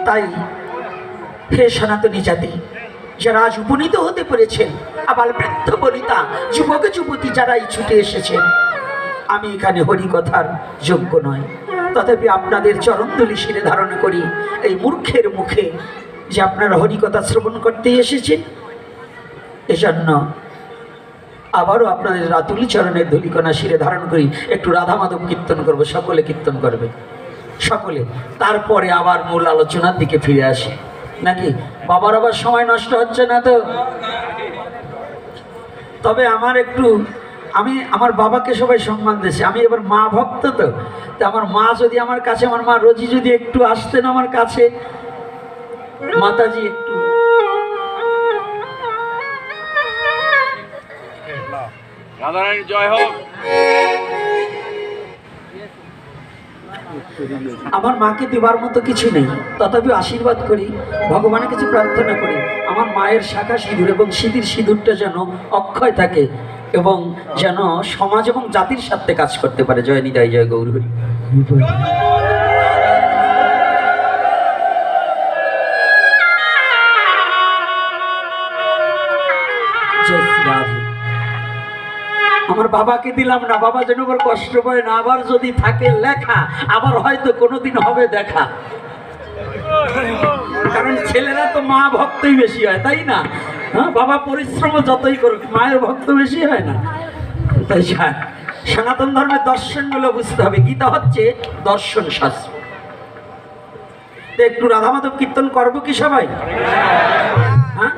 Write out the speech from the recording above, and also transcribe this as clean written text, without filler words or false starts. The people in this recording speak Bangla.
তাই হে সনাতনী জাতি, যারা আজ উপনীত হতে পেরেছেন, আবার বৃদ্ধ বনিতা যুবক যুবতী যারাই ছুটে এসেছেন, আমি এখানে হরিকথার যোগ্য নয়, তথাপি আপনাদের চরণধুলি শিরে ধারণ করি এই মূর্খের মুখে যে আপনারা হরিকথা শ্রবণ করতে এসেছেন। এজন্য আবারও আপনাদের রাতুলি চরণের ধুলিকণা শিরে ধারণ করি, একটু রাধা মাধব কীর্তন করবো, সকলে কীর্তন করবে সকলে, তারপরে আবার মূল আলোচনার দিকে ফিরে আসে। নাকি বাবার আবার সময় নষ্ট হচ্ছে না তো? তবে আমি আমার বাবাকে সবাই সম্মান দিয়েছে, আমি এবার মা ভক্ত তো আমার মা যদি আমার কাছে, আমার মা রোজি যদি একটু আসতেন আমার কাছে, মাতাজি একটু রাধারানী জয় হোক। আমার মাকে দেবার মতো কিছু নেই, তথাপি আশীর্বাদ করি, ভগবানের কাছে প্রার্থনা করি আমার মায়ের শাখা সিঁদুর এবং সিঁদুর সিঁদুরটা যেন অক্ষয় থাকে এবং যেন সমাজ এবং জাতির সাথে কাজ করতে পারে। জয় নিতাই, জয় গৌর হরি। জয় শ্রী রাধে। আমার বাবাকে দিলাম না, বাবা যেন আবার কষ্ট পায় না, আবার যদি থাকে লেখা, আবার হয়তো কোনোদিন হবে দেখা, কারণ ছেলেরা তো মা ভক্তই বেশি হয়, তাই না? হ্যাঁ, বাবা পরিশ্রম যতই করুক মায়ের ভক্ত বেশি হয় না? তাই সনাতন ধর্মের দর্শনগুলো বুঝতে হবে। গীতা হচ্ছে দর্শন শাস্ত্র। একটু রাধা মাধব কীর্তন করবো কি সবাই? হ্যাঁ।